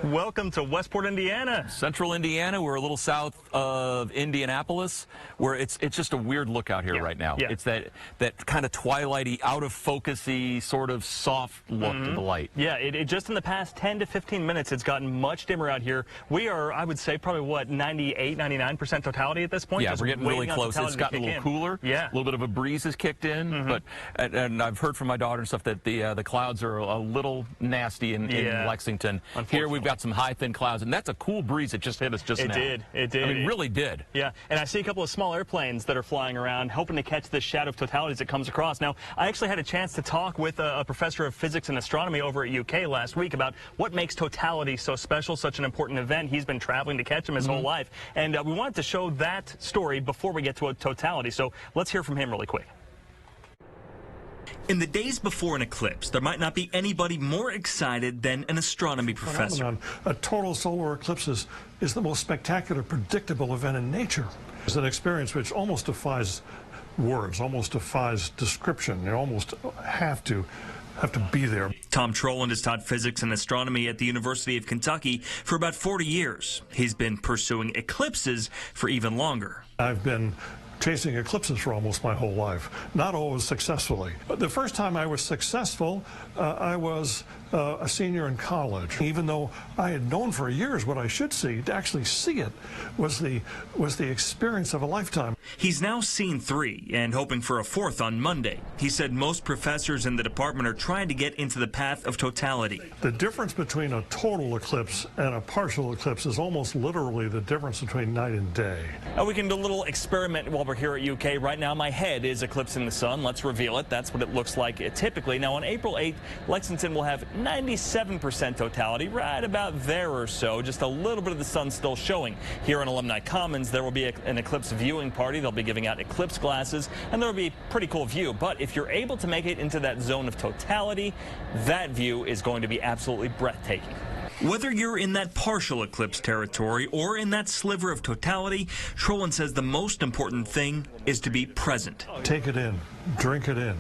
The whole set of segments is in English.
Welcome to Westport, Indiana. Central Indiana. We're a little south of Indianapolis, where it's just a weird look out here right now. Yeah. It's that kind of twilighty, out of focusy, sort of soft look to the light. Yeah, it just in the past 10 to 15 minutes, it's gotten much dimmer out here. We are, I would say, probably what, 98, 99% totality at this point. Yeah, Just we're getting really close. Totality It's gotten a little cooler. Yeah, a little bit of a breeze has kicked in, but and I've heard from my daughter and stuff that the clouds are a little nasty in Lexington. Here we've got some high thin clouds, and that's a cool breeze that just hit us just now. It did. I mean, really did. Yeah, and I see a couple of small airplanes that are flying around, hoping to catch this shadow of totality as it comes across. Now, I actually had a chance to talk with a professor of physics and astronomy over at UK last week about what makes totality so special, such an important event. He's been traveling to catch them his whole life, and we wanted to show that story before we get to a totality. So let's hear from him really quick. In the days before an eclipse, there might not be anybody more excited than an astronomy professor. A total solar eclipse is the most spectacular, predictable event in nature. It's an experience which almost defies words, almost defies description. You almost have to be there. Tom Troland has taught physics and astronomy at the University of Kentucky for about 40 years. He's been pursuing eclipses for even longer. I've been chasing eclipses for almost my whole life, not always successfully. But the first time I was successful, I was a senior in college. Even though I had known for years what I should see, to actually see it was the experience of a lifetime. He's now seen 3 and hoping for a 4th on Monday. He said most professors in the department are trying to get into the path of totality. The difference between a total eclipse and a partial eclipse is almost literally the difference between night and day. Now we can do a little experiment while we're here at UK. Right now my head is eclipsing the sun. Let's reveal it. That's what it looks like typically. Now on April 8th, Lexington will have 97% totality, right about there or so. Just a little bit of the sun still showing. Here on Alumni Commons, there will be an eclipse viewing party. They'll be giving out eclipse glasses, and there will be a pretty cool view. But if you're able to make it into that zone of totality, that view is going to be absolutely breathtaking. Whether you're in that partial eclipse territory or in that sliver of totality, Troland says the most important thing is to be present. Take it in, drink it in.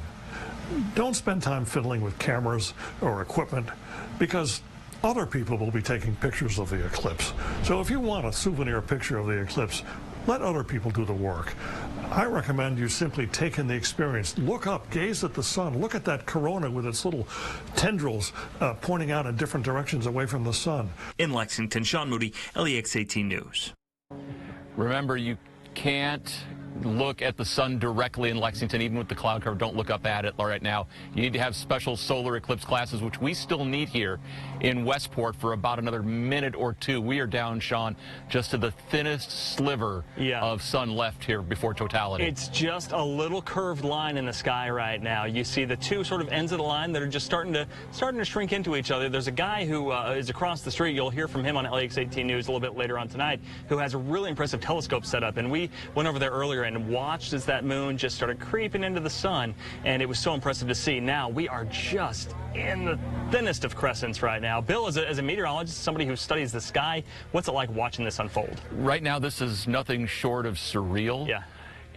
Don't spend time fiddling with cameras or equipment, because other people will be taking pictures of the eclipse. So if you want a souvenir picture of the eclipse, let other people do the work. I recommend you simply take in the experience. Look up, gaze at the sun, look at that corona with its little tendrils pointing out in different directions away from the sun. In Lexington, Sean Moody, LEX 18 News. Remember, you can't look at the sun directly in Lexington, even with the cloud cover. Don't look up at it right now. You need to have special solar eclipse glasses, which we still need here in Westport for about another minute or two. We are down, Sean, just to the thinnest sliver of sun left here before totality. It's just a little curved line in the sky right now. You see the two sort of ends of the line that are just starting to shrink into each other. There's a guy who is across the street. You'll hear from him on LEX 18 News a little bit later on tonight, who has a really impressive telescope set up. And we went over there earlier and watched as that moon just started creeping into the sun, and it was so impressive to see. Now we are just in the thinnest of crescents right now. Bill, as a meteorologist, somebody who studies the sky, what's it like watching this unfold? Right now, this is nothing short of surreal. Yeah.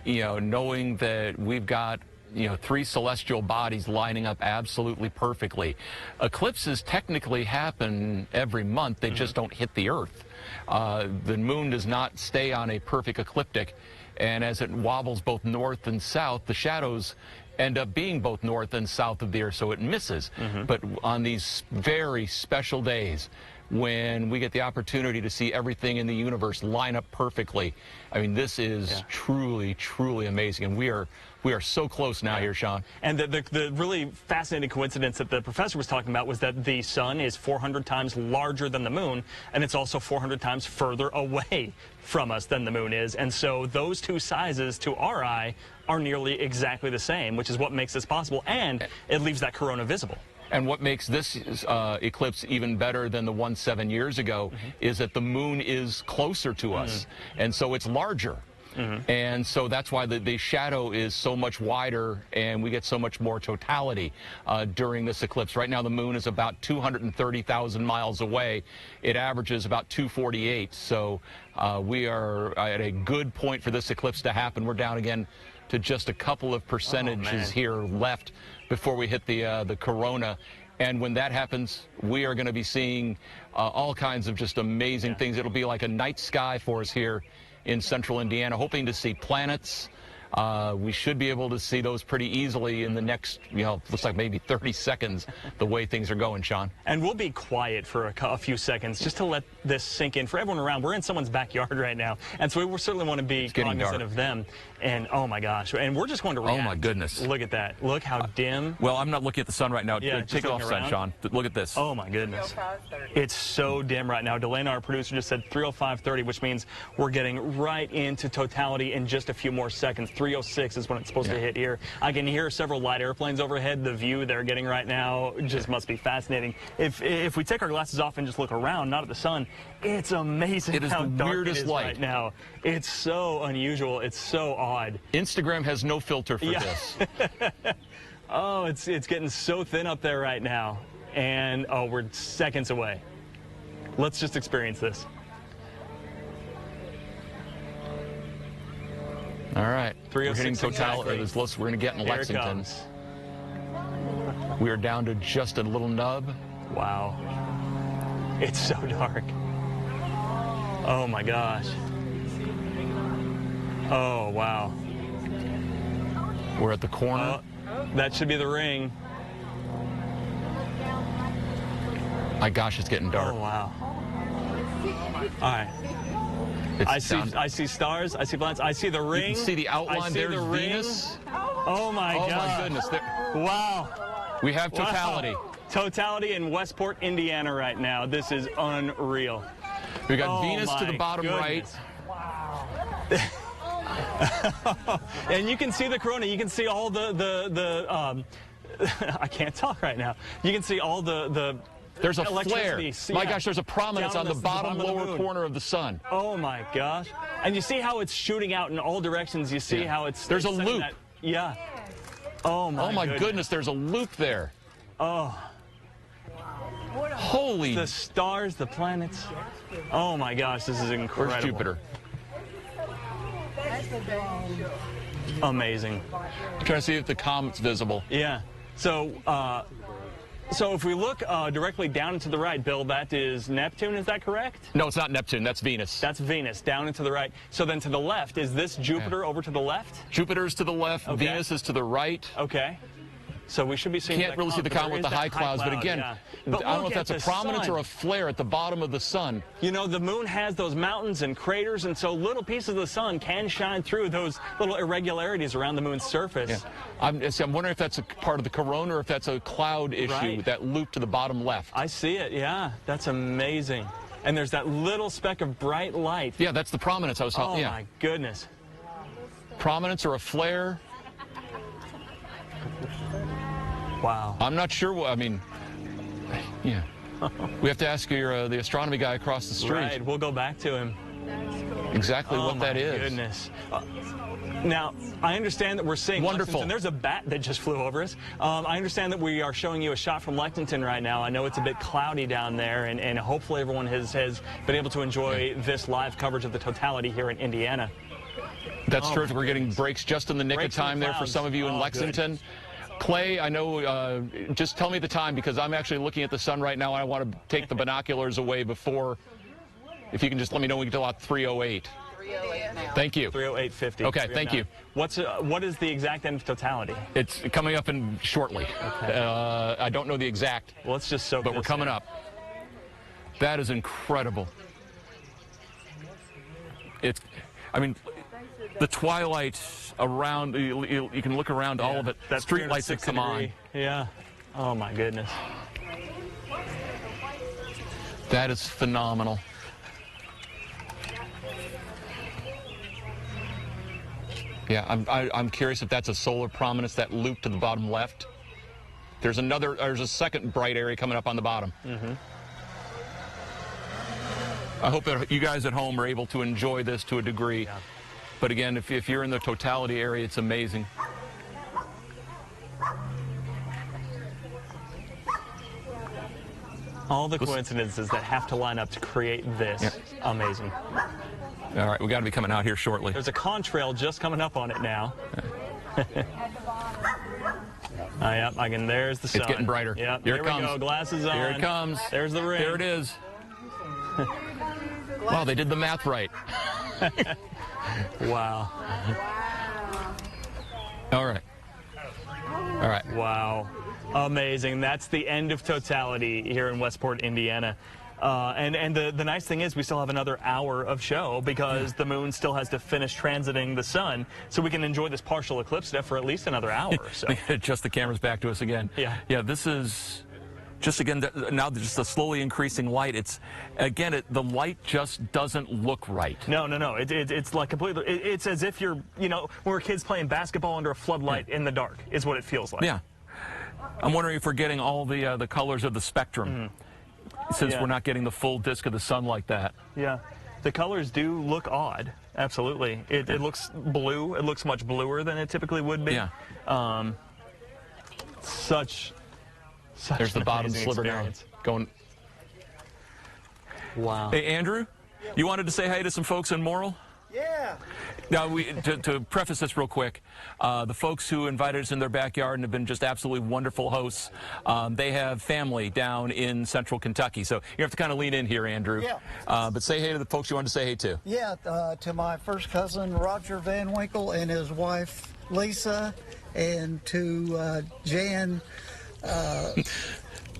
You know, knowing that we've got 3 celestial bodies lining up absolutely perfectly. Eclipses technically happen every month. They just don't hit the Earth. The moon does not stay on a perfect ecliptic, and as it wobbles both north and south, the shadows end up being both north and south of the Earth, so it misses. But on these very special days, when we get the opportunity to see everything in the universe line up perfectly, I mean, this is truly, truly amazing, and we are so close now here, Sean. And the really fascinating coincidence that the professor was talking about was that the sun is 400 times larger than the moon, and it's also 400 times further away from us than the moon is. And so those two sizes to our eye are nearly exactly the same, which is what makes this possible, and it leaves that corona visible. And what makes this eclipse even better than the one 7 years ago is that the moon is closer to us, and so it's larger. And so that's why the shadow is so much wider, and we get so much more totality during this eclipse. Right now, the moon is about 230,000 miles away. It averages about 248. So we are at a good point for this eclipse to happen. We're down again to just a couple of percentages here left before we hit the corona. And when that happens, we are going to be seeing all kinds of just amazing things. It'll be like a night sky for us here in central Indiana, hoping to see planets. We should be able to see those pretty easily in the next, looks like maybe 30 seconds, the way things are going, Sean. And we'll be quiet for a few seconds just to let this sink in for everyone around. We're in someone's backyard right now, and so we certainly want to be cognizant of them. And oh my gosh, and we're just going to react. Oh my goodness. Look at that. Look how dim. Well, I'm not looking at the sun right now. Yeah, take it off, sun, Sean. Look at this. Oh my goodness. It's so dim right now. Delana, our producer, just said 3:05:30, which means we're getting right into totality in just a few more seconds. 3:06 is when it's supposed to hit here. I can hear several light airplanes overhead. The view they're getting right now just must be fascinating. If we take our glasses off and just look around, not at the sun, it's amazing it is how the dark weirdest it is light right now. It's so unusual. It's so odd. Instagram has no filter for this. Oh, it's getting so thin up there right now. And oh, we're seconds away. Let's just experience this. All right. We're hitting totality. We're going to get in Lexington. We are down to just a little nub. Wow. It's so dark. Oh my gosh. Oh, wow. We're at the corner. That should be the ring. My gosh, it's getting dark. Oh, wow. All right. I see stars. I see planets. I see the ring. You can see the outline. I see There's the ring. Venus. Oh my God. Oh my goodness. Wow. We have totality. Wow. Totality in Westport, Indiana right now. This is unreal. We got Venus to the bottom right. Wow. And you can see the corona. You can see all the I can't talk right now. You can see all the there's a flare. My gosh, there's a prominence on the bottom lower corner of the sun. Oh my gosh. And you see how it's shooting out in all directions. You see how it's... There's a loop. Yeah. Oh my goodness, there's a loop there. Oh. Holy... The stars, the planets. Oh my gosh, this is incredible. Where's Jupiter? Amazing. I'm trying to see if the comet's visible. Yeah. So if we look directly down and to the right, Bill, that is Neptune, is that correct? No, it's not Neptune. That's Venus. That's Venus, down and to the right. So then to the left, is this Jupiter over to the left? Jupiter's to the left, Venus is to the right. Okay. So we should be seeing... Can't really see the comet with the high clouds, but again, I don't know if that's a prominence or a flare at the bottom of the sun. You know, the moon has those mountains and craters, and so little pieces of the sun can shine through those little irregularities around the moon's surface. Yeah. I'm wondering if that's a part of the corona or if that's a cloud issue, that loop to the bottom left. I see it, yeah. That's amazing. And there's that little speck of bright light. Yeah, that's the prominence I was talking about. Oh, my goodness. Prominence or a flare? Wow. I'm not sure. I mean, yeah. We have to ask the astronomy guy across the street. Right, we'll go back to him. Exactly what that is. Oh, my goodness. Now, I understand that we're seeing wonderful. Lexington. There's a bat that just flew over us. I understand that we are showing you a shot from Lexington right now. I know it's a bit cloudy down there, and hopefully everyone has been able to enjoy this live coverage of the totality here in Indiana. That's terrific. We're getting breaks just in the nick of time there for some of you in Lexington. Good. Clay, I know, just tell me the time because I'm actually looking at the sun right now. I want to take the binoculars away before, if you can just let me know when we get to about 3:08. 3:08 now. Thank you. 3:08:50. Okay, thank you. What is the exact end of totality? It's coming up in shortly. Okay. I don't know the exact. Well, let's just soak but we're coming up. That is incredible. I mean, the twilight around, you can look around all of it. That street lights that come on. Yeah. Oh, my goodness. That is phenomenal. Yeah, I'm curious if that's a solar prominence, that loop to the bottom left. There's a second bright area coming up on the bottom. Mm-hmm. I hope that you guys at home are able to enjoy this to a degree. Yeah. But again, if you're in the totality area, it's amazing. All the coincidences that have to line up to create this. Amazing. All right, we got to be coming out here shortly. There's a contrail just coming up on it now. Yep, I can. There's the sun. It's getting brighter. Yep, Here there it comes. we go. Glasses on. Here it comes. There's the ring. There it is. Wow, they did the math right. Wow. All right. All right. Wow. Amazing. That's the end of Totality here in Westport, Indiana. And the nice thing is we still have another hour of show because the moon still has to finish transiting the sun, so we can enjoy this partial eclipse for at least another hour. So. Just the camera's back to us again. Yeah. Yeah, this is just, again, now just a slowly increasing light. It's, again, the light just doesn't look right. No. It's like completely, it's as if you're, you know, when we're kids playing basketball under a floodlight in the dark is what it feels like. Yeah. I'm wondering if we're getting all the colors of the spectrum. Since we're not getting the full disk of the sun like that. Yeah. The colors do look odd. Absolutely. It looks blue. It looks much bluer than it typically would be. Yeah. Such There's the bottom sliver experience. now. Going. Wow. Hey, Andrew, you wanted to say hi to some folks in Morrill? Yeah. Now, to preface this real quick, the folks who invited us in their backyard and have been just absolutely wonderful hosts, they have family down in central Kentucky. So you have to kind of lean in here, Andrew. Yeah. But say hey to the folks you wanted to say hey to. Yeah, to my first cousin, Roger Van Winkle, and his wife, Lisa, and to Jan.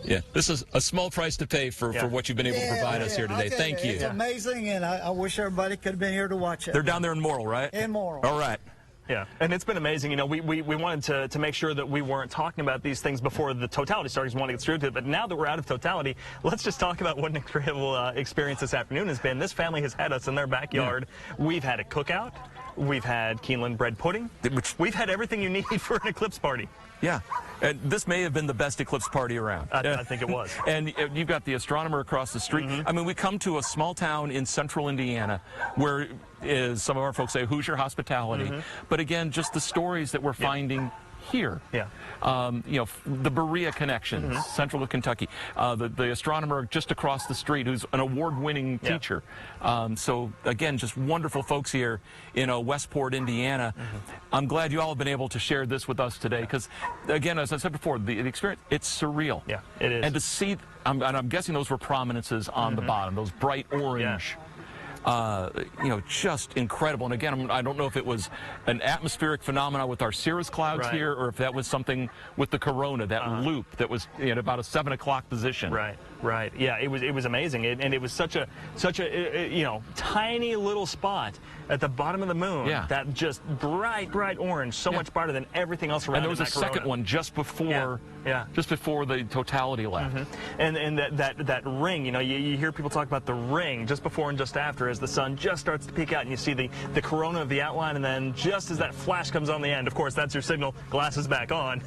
Yeah, this is a small price to pay for what you've been able to provide us here today. Thank you. It's amazing, and I wish everybody could have been here to watch it. They're down there in Morrill, right? In Morrill. All right. Yeah, and it's been amazing. You know, we wanted to make sure that we weren't talking about these things before the Totality started, because we want to get straight to it. But now that we're out of Totality, let's just talk about what an incredible experience this afternoon has been. This family has had us in their backyard. Yeah. We've had a cookout. We've had Keeneland bread pudding. We've had everything you need for an eclipse party. Yeah, and this may have been the best eclipse party around. I think it was. And you've got the astronomer across the street. I mean, we come to a small town in central Indiana where, as some of our folks say, Hoosier hospitality. But again, just the stories that we're finding here. Yeah. You know, the Berea connection, central to Kentucky. The astronomer just across the street, who's an award-winning teacher. So again, just wonderful folks here in Westport, Indiana. I'm glad you all have been able to share this with us today, because again, as I said before, the experience, it's surreal. Yeah, it is. And to see, and I'm guessing those were prominences on the bottom, those bright orange. You know, just incredible. And again, I don't know if it was an atmospheric phenomenon with our cirrus clouds here, or if that was something with the corona, that loop that was in about a 7 o'clock position. Right. Yeah, it was amazing, and it was such a you know, tiny little spot at the bottom of the moon. Yeah. That just bright orange, so much brighter than everything else around. And there was a second one just before. Just before the Totality left. And that ring, you know, you hear people talk about the ring just before and just after, as the sun just starts to peek out, and you see the corona of the outline, and then just as that flash comes on the end, of course, that's your signal, glasses back on.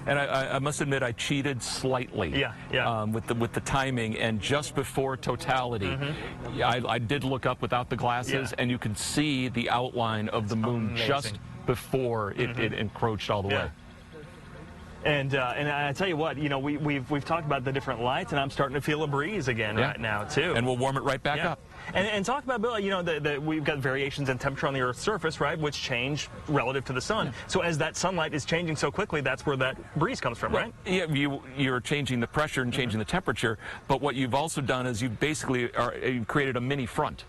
And I must admit, I cheated slightly. With the timing, and just before Totality, I did look up without the glasses, and you could see the outline of the moon just before it encroached all the way. And I tell you what, you know, we've talked about the different lights, and I'm starting to feel a breeze again right now too. And we'll warm it right back up. And talk about, Bill, you know, we've got variations in temperature on the Earth's surface, right, which change relative to the sun. So as that sunlight is changing so quickly, that's where that breeze comes from, right? Yeah, you're changing the pressure and changing the temperature, but what you've also done is you've basically you've created a mini front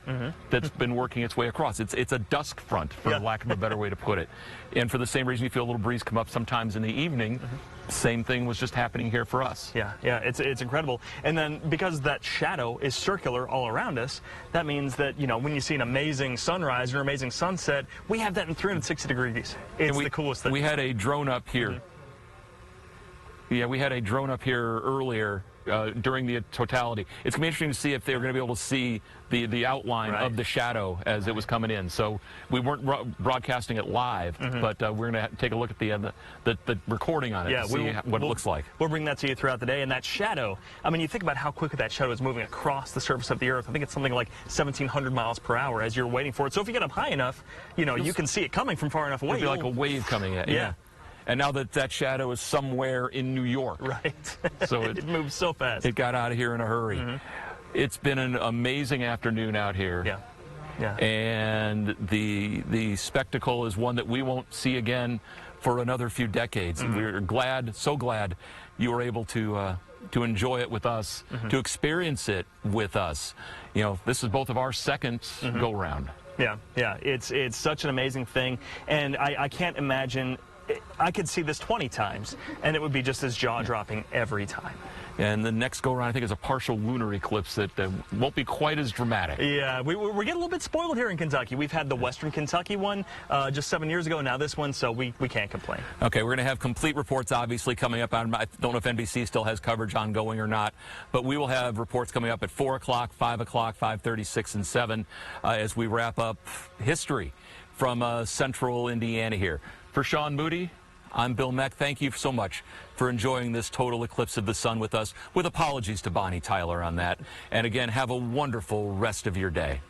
that's been working its way across. It's a dusk front, for lack of a better way to put it. And for the same reason you feel a little breeze come up sometimes in the evening, same thing was just happening here for us. Yeah, it's incredible. And then because that shadow is circular all around us, that means that, you know, when you see an amazing sunrise or an amazing sunset, we have that in 360 degrees. It's the coolest thing. We had a drone up here. Yeah, we had a drone up here earlier during the Totality. It's going to be interesting to see if they're going to be able to see the outline of the shadow as it was coming in. So we weren't broadcasting it live, but we're going to take a look at the recording on it to see what it looks like. We'll bring that to you throughout the day. And that shadow, I mean, you think about how quickly that shadow is moving across the surface of the Earth. I think it's something like 1,700 miles per hour as you're waiting for it. So if you get up high enough, you know, you can see it coming from far enough away. It'll be like a wave coming at you. Yeah. And now that shadow is somewhere in New York. Right. So it moves so fast. It got out of here in a hurry. It's been an amazing afternoon out here. Yeah. And the spectacle is one that we won't see again for another few decades. We're glad, so glad you were able to enjoy it with us, to experience it with us. You know, this is both of our second go-round. Yeah, it's such an amazing thing, and I can't imagine. I could see this 20 times, and it would be just as jaw-dropping every time. And the next go-around, I think, is a partial lunar eclipse that won't be quite as dramatic. Yeah, we're getting a little bit spoiled here in Kentucky. We've had the Western Kentucky one just 7 years ago, now this one, so we can't complain. Okay, we're going to have complete reports, obviously, coming up. I don't know if NBC still has coverage ongoing or not, but we will have reports coming up at 4 o'clock, 5 o'clock, 5:30, 6, and 7 as we wrap up history from central Indiana here. For Sean Moody, I'm Bill Meck. Thank you so much for enjoying this total eclipse of the sun with us, with apologies to Bonnie Tyler on that. And again, have a wonderful rest of your day.